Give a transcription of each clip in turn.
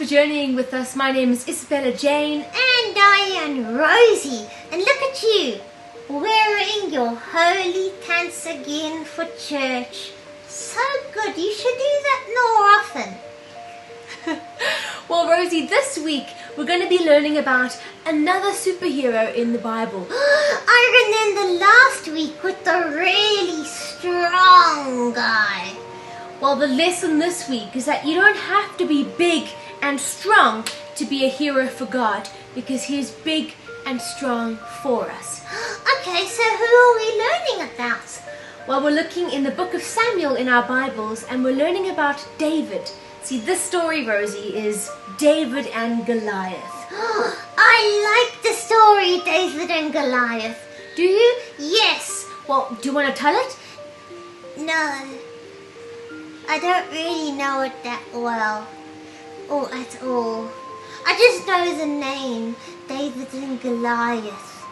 for journeying with us. My name is Isabella Jane. And I am Rosie. And look at you, wearing your holy pants again for church. So good, you should do that more often. Well, Rosie, this week we're going to be learning about another superhero in the Bible. I remember last week with the really strong guy. Well, the lesson this week is that you don't have to be big and strong to be a hero for God, because He is big and strong for us. Okay, so who are we learning about? Well, we're looking in the book of Samuel in our Bibles, and we're learning about David. See, this story, Rosie, is David and Goliath. I like the story, David and Goliath. Do you? Yes. Well, do you want to tell it? No. I don't really know it that well, or at all. I just know the name, David and Goliath.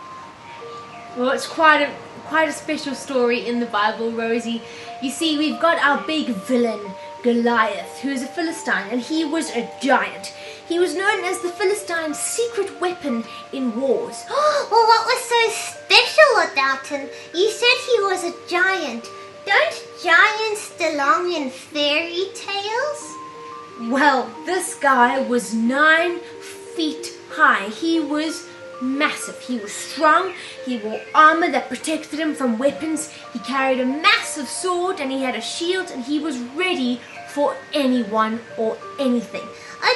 Well, it's quite a special story in the Bible, Rosie. You see, we've got our big villain, Goliath, who is a Philistine, and he was a giant. He was known as the Philistine's secret weapon in wars. Well, what was so special about him? You said he was a giant. Don't giants belong in fairy tales? Well, this guy was 9 feet high. He was massive. He was strong. He wore armor that protected him from weapons. He carried a massive sword, and he had a shield, and he was ready for anyone or anything.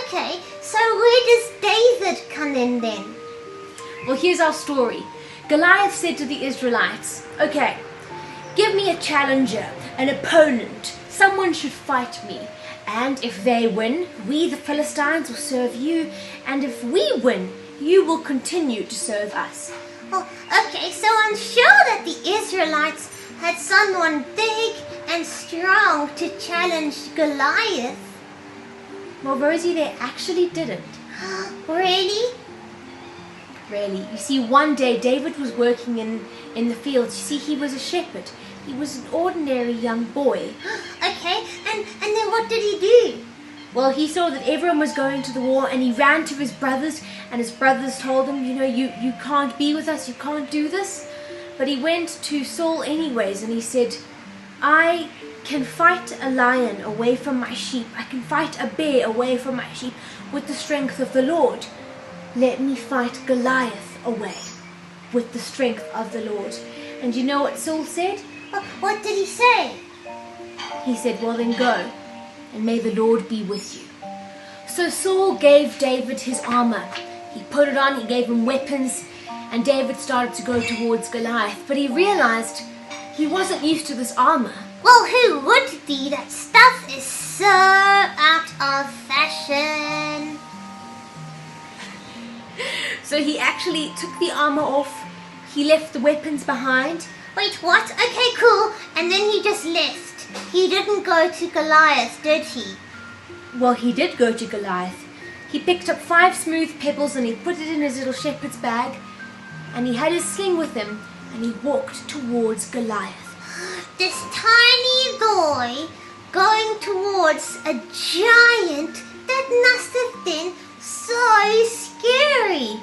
Okay, so where does David come in then? Well, here's our story. Goliath said to the Israelites, "Okay, give me a challenger, an opponent. Someone should fight me. And if they win, we the Philistines will serve you. And if we win, you will continue to serve us." Oh, okay, so I'm sure that the Israelites had someone big and strong to challenge Goliath. Well, Rosie, they actually didn't. Really? Really. You see, one day David was working in the fields. You see, he was a shepherd. He was an ordinary young boy. Okay, and then what did he do? Well, he saw that everyone was going to the war, and he ran to his brothers, and his brothers told him, you can't be with us, you can't do this. But he went to Saul anyways, and he said, "I can fight a lion away from my sheep. I can fight a bear away from my sheep with the strength of the Lord. Let me fight Goliath away with the strength of the Lord." And you know what Saul said? What did he say? He said, "Well, then go, and may the Lord be with you." So Saul gave David his armor. He put it on, he gave him weapons, and David started to go towards Goliath. But he realized he wasn't used to this armor. Well, who would be? That stuff is so out of fashion. So he actually took the armor off. He left the weapons behind. Wait, what? Okay, cool. And then he just left. He didn't go to Goliath, did he? Well, he did go to Goliath. He picked up 5 smooth pebbles, and he put it in his little shepherd's bag, and he had his sling with him, and he walked towards Goliath. This tiny boy going towards a giant, that must have been so scary.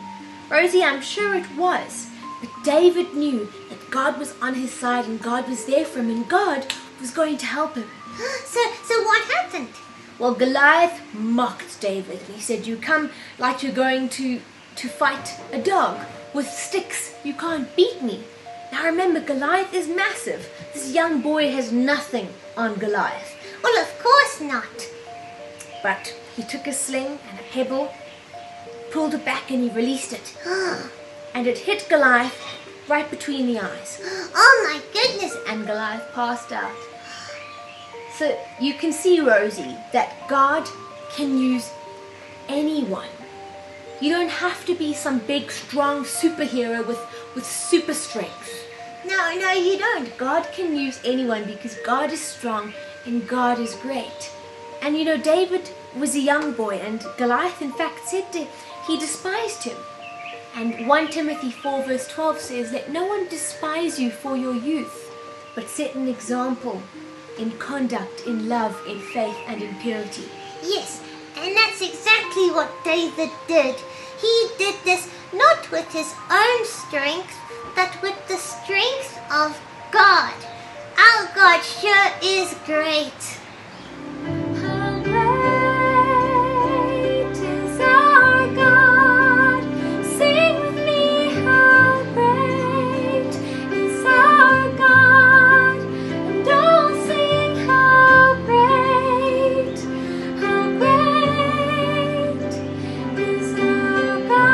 Rosie, I'm sure it was. But David knew that God was on his side, and God was there for him, and God was going to help him. So what happened? Well, Goliath mocked David. He said, "You come like you're going to fight a dog with sticks. You can't beat me." Now remember, Goliath is massive. This young boy has nothing on Goliath. Well, of course not. But he took a sling and a pebble, pulled it back, and he released it. And it hit Goliath right between the eyes. Oh my goodness. And Goliath passed out. So you can see, Rosie, that God can use anyone. You don't have to be some big, strong superhero with super strength. No, you don't. God can use anyone, because God is strong and God is great. And David was a young boy, and Goliath in fact said he despised him. And 1 Timothy 4 verse 12 says, "Let no one despise you for your youth, but set an example in conduct, in love, in faith, and in purity." Yes, And that's exactly what David did. He did this not with his own strength, but with the strength of God. Our God sure is great. How great is our God? Sing with me, how great is our God? And all sing, how great is our God?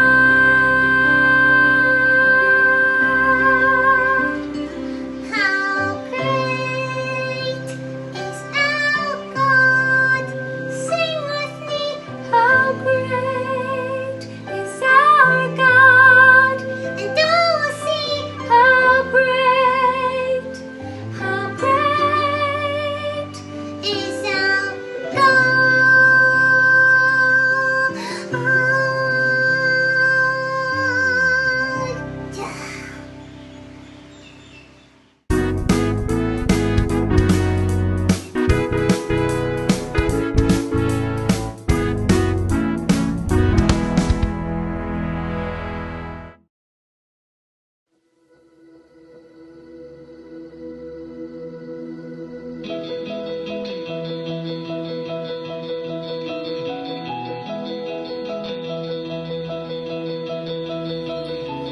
How great is our God? Sing with me. How great is our God? And all sing. How great Is our God.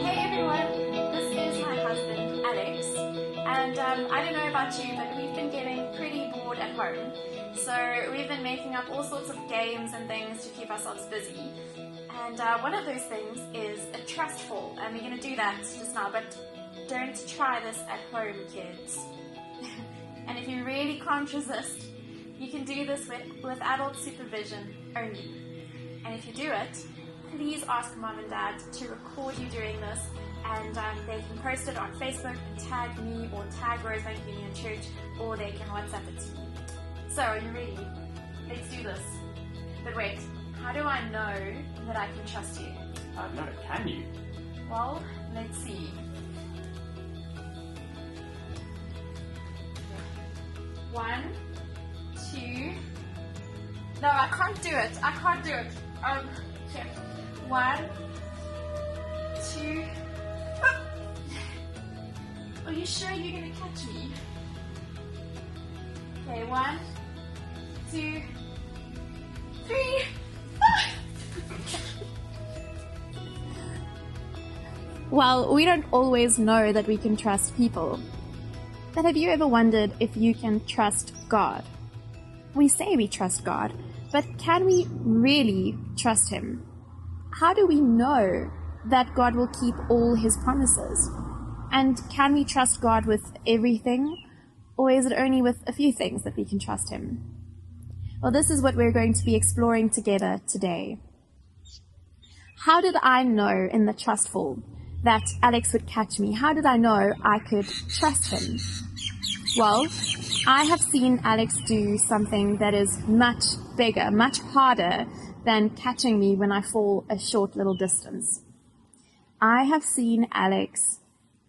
Hey everyone, this is my husband Alex, and I don't know about you, but we've been getting pretty bored at home, so we've been making up all sorts of games and things to keep ourselves busy, and one of those things is a trust fall, and we're going to do that just now, but don't try this at home, kids. And if you really can't resist, you can do this with adult supervision only, and if you do it, please ask Mom and Dad to record you doing this, and they can post it on Facebook and tag me or tag Rosebank Union Church, or they can WhatsApp it to me. So, are you ready? Let's do this. But wait, how do I know that I can trust you? No, can you? Well, let's see. One, two. No, I can't do it. Here. 1, 2. Are you sure you're gonna catch me? Okay, 1, 2, 3. Well, we don't always know that we can trust people. But have you ever wondered if you can trust God? We say we trust God, but can we really trust Him? How do we know that God will keep all His promises? And can we trust God with everything? Or is it only with a few things that we can trust Him? Well, this is what we're going to be exploring together today. How did I know in the trust fall that Alex would catch me? How did I know I could trust him? Well, I have seen Alex do something that is much bigger, much harder than catching me when I fall a short little distance. I have seen Alex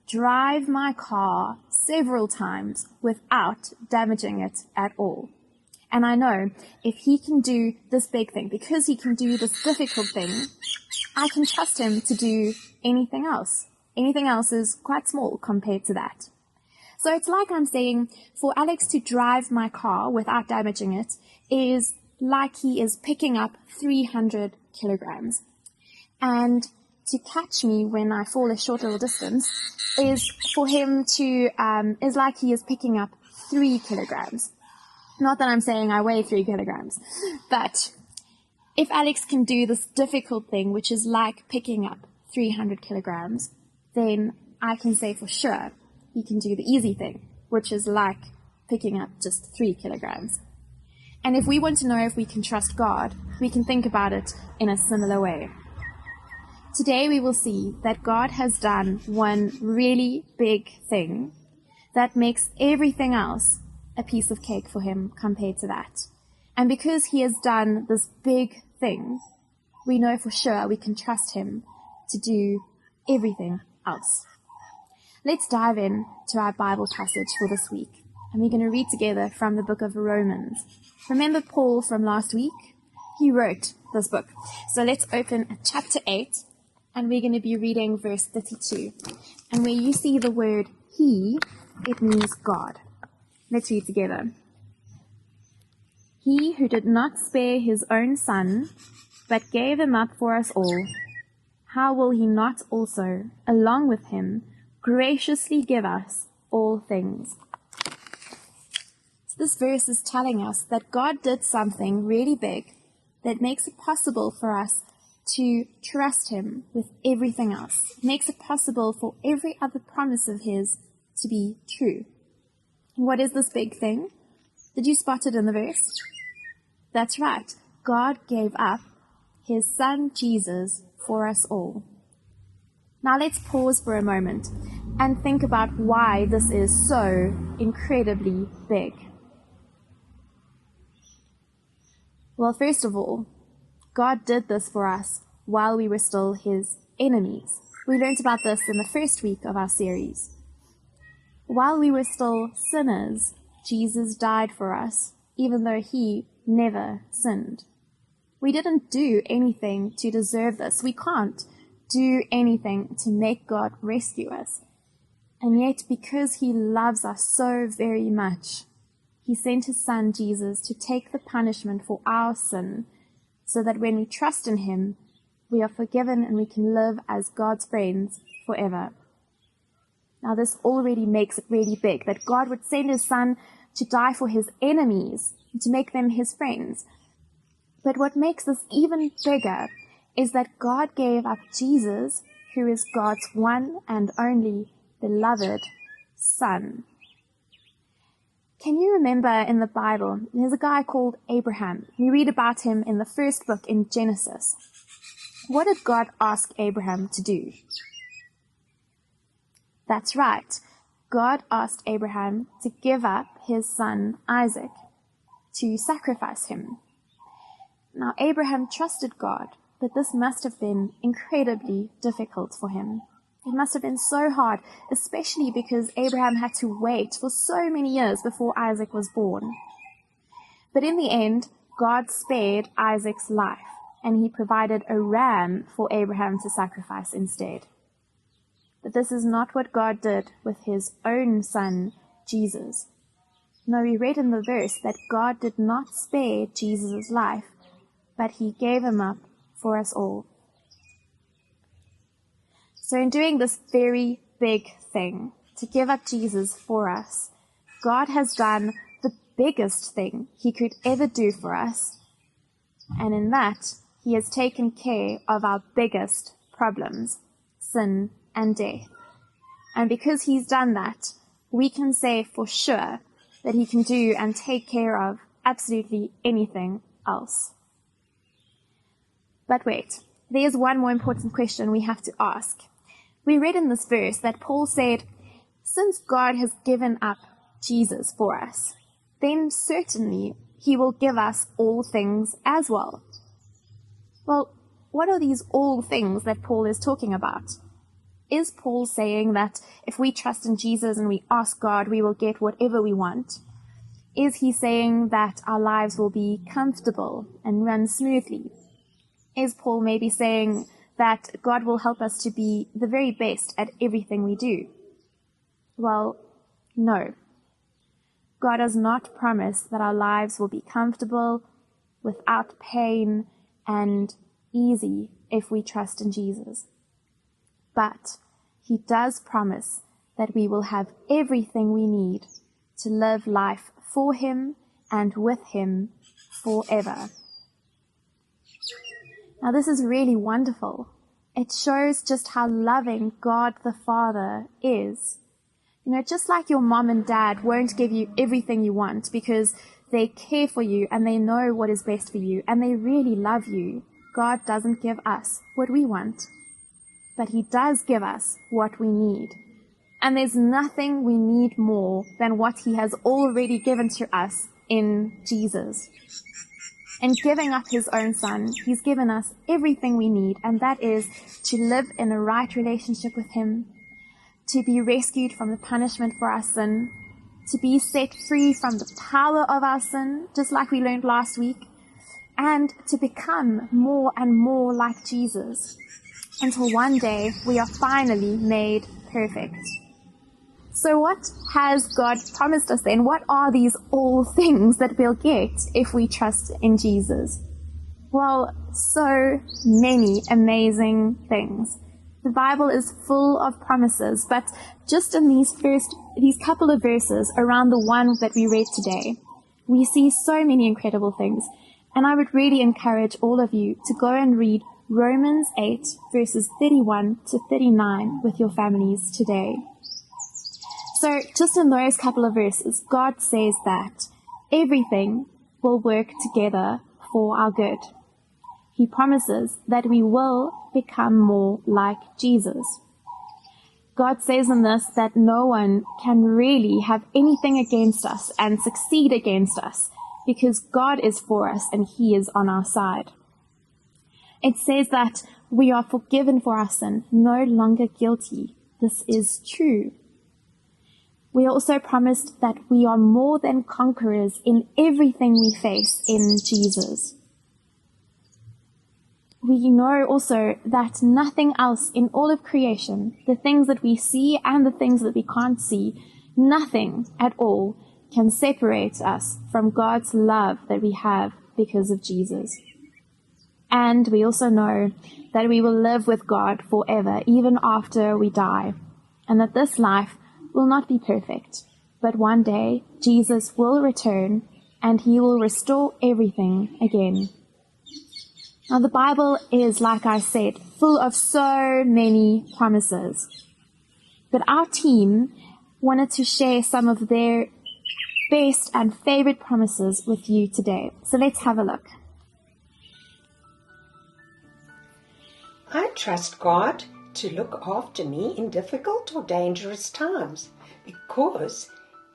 drive my car several times without damaging it at all. And I know if he can do this big thing, because he can do this difficult thing, I can trust him to do anything else. Anything else is quite small compared to that. So it's like I'm saying, for Alex to drive my car without damaging it is like he is picking up 300 kilograms. And to catch me when I fall a short little distance is for him to, is like he is picking up 3 kilograms. Not that I'm saying I weigh 3 kilograms, but if Alex can do this difficult thing, which is like picking up 300 kilograms, then I can say for sure he can do the easy thing, which is like picking up just 3 kilograms. And if we want to know if we can trust God, we can think about it in a similar way. Today we will see that God has done one really big thing that makes everything else a piece of cake for him compared to that. And because he has done this big thing, we know for sure we can trust him to do everything else. Let's dive in to our Bible passage for this week. And we're going to read together from the book of Romans. Remember Paul from last week? He wrote this book. So let's open at chapter 8, and we're going to be reading verse 32. And where you see the word he, it means God. Let's read together. He who did not spare his own son, but gave him up for us all, how will he not also, along with him, graciously give us all things? So this verse is telling us that God did something really big that makes it possible for us to trust him with everything else. It makes it possible for every other promise of his to be true. What is this big thing? Did you spot it in the verse? That's right. God gave up his son Jesus for us all. Now let's pause for a moment and think about why this is so incredibly big. Well, first of all, God did this for us while we were still his enemies. We learned about this in the first week of our series. While we were still sinners, Jesus died for us, even though he never sinned. We didn't do anything to deserve this. We can't do anything to make God rescue us. And yet, because he loves us so very much, he sent his son Jesus to take the punishment for our sin, so that when we trust in him, we are forgiven and we can live as God's friends forever. Now, this already makes it really big, that God would send his son to die for his enemies, to make them his friends. But what makes this even bigger is that God gave up Jesus, who is God's one and only beloved Son. Can you remember in the Bible, there's a guy called Abraham. We read about him in the first book in Genesis. What did God ask Abraham to do? That's right. God asked Abraham to give up his son Isaac, to sacrifice him. Now, Abraham trusted God, but this must have been incredibly difficult for him. It must have been so hard, especially because Abraham had to wait for so many years before Isaac was born. But in the end, God spared Isaac's life, and he provided a ram for Abraham to sacrifice instead. But this is not what God did with his own son, Jesus. No, we read in the verse that God did not spare Jesus' life, but he gave him up for us all. So in doing this very big thing, to give up Jesus for us, God has done the biggest thing he could ever do for us. And in that, he has taken care of our biggest problems, sin and death. And because he's done that, we can say for sure that he can do and take care of absolutely anything else. But wait, there's one more important question we have to ask. We read in this verse that Paul said, since God has given up Jesus for us, then certainly he will give us all things as well. Well, what are these all things that Paul is talking about? Is Paul saying that if we trust in Jesus and we ask God, we will get whatever we want? Is he saying that our lives will be comfortable and run smoothly? Is Paul maybe saying that God will help us to be the very best at everything we do? Well, no. God does not promise that our lives will be comfortable, without pain, and easy if we trust in Jesus. But he does promise that we will have everything we need to live life for him and with him forever. Now, this is really wonderful. It shows just how loving God the Father is. You know, just like your mom and dad won't give you everything you want because they care for you and they know what is best for you and they really love you, God doesn't give us what we want. But he does give us what we need. And there's nothing we need more than what he has already given to us in Jesus. In giving up his own son, he's given us everything we need, and that is to live in a right relationship with him, to be rescued from the punishment for our sin, to be set free from the power of our sin, just like we learned last week, and to become more and more like Jesus until one day we are finally made perfect. So what has God promised us then? What are these all things that we'll get if we trust in Jesus? Well, so many amazing things. The Bible is full of promises, but just in these couple of verses around the one that we read today, we see so many incredible things. And I would really encourage all of you to go and read Romans 8 verses 31 to 39 with your families today. So just in those couple of verses, God says that everything will work together for our good. He promises that we will become more like Jesus. God says in this that no one can really have anything against us and succeed against us because God is for us and He is on our side. It says that we are forgiven for our sin, no longer guilty. This is true. We also promised that we are more than conquerors in everything we face in Jesus. We know also that nothing else in all of creation, the things that we see and the things that we can't see, nothing at all can separate us from God's love that we have because of Jesus. And we also know that we will live with God forever, even after we die, and that this life will not be perfect, but one day Jesus will return and He will restore everything again. Now the Bible is, like I said, full of so many promises, but our team wanted to share some of their best and favorite promises with you today. So let's have a look. I trust God to look after me in difficult or dangerous times, because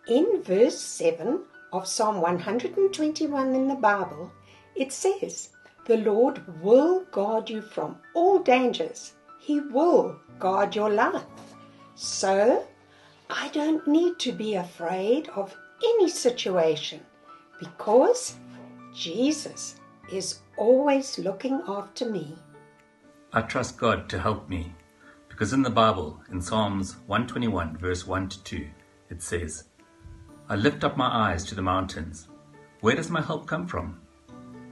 in verse 7 of Psalm 121 in the Bible, it says, "The Lord will guard you from all dangers. He will guard your life." So, I don't need to be afraid of any situation, because Jesus is always looking after me. I trust God to help me, because in the Bible, in Psalms 121, verse 1 to 2, it says, "I lift up my eyes to the mountains. Where does my help come from?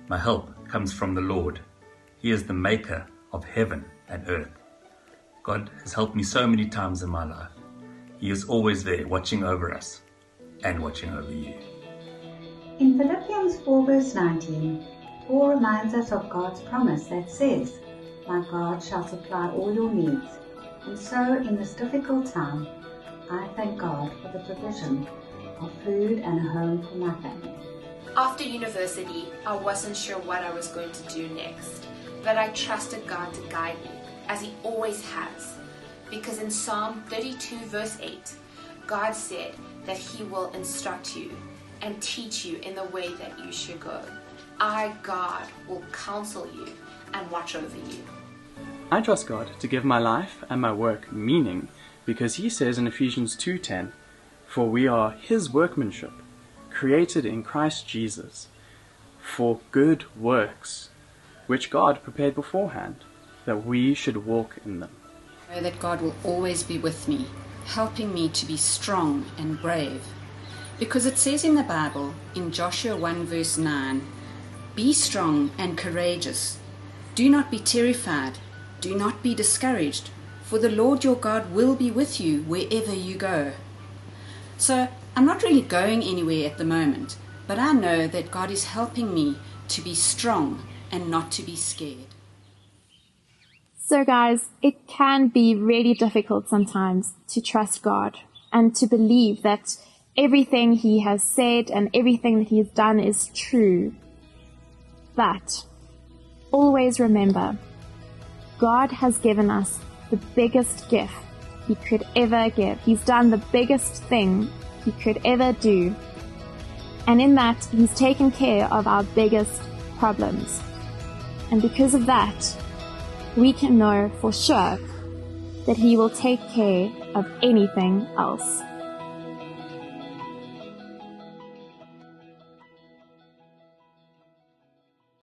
My help comes from the Lord. He is the maker of heaven and earth." God has helped me so many times in my life. He is always there watching over us and watching over you. In Philippians 4 verse 19, Paul reminds us of God's promise that says, "My God shall supply all your needs." And so in this difficult time, I thank God for the provision of food and a home for my family. After university, I wasn't sure what I was going to do next, but I trusted God to guide me, as He always has. Because in Psalm 32 verse 8, God said that He will instruct you and teach you in the way that you should go. I, God, will counsel you and watch over you. I trust God to give my life and my work meaning, because He says in Ephesians 2:10, "For we are His workmanship, created in Christ Jesus, for good works, which God prepared beforehand, that we should walk in them." I know that God will always be with me, helping me to be strong and brave. Because it says in the Bible, in Joshua 1 verse 9, "Be strong and courageous. Do not be terrified. Do not be discouraged, for the Lord your God will be with you wherever you go." So I'm not really going anywhere at the moment, but I know that God is helping me to be strong and not to be scared. So guys, it can be really difficult sometimes to trust God and to believe that everything He has said and everything that He has done is true. But always remember, God has given us the biggest gift He could ever give. He's done the biggest thing He could ever do. And in that, He's taken care of our biggest problems. And because of that, we can know for sure that He will take care of anything else.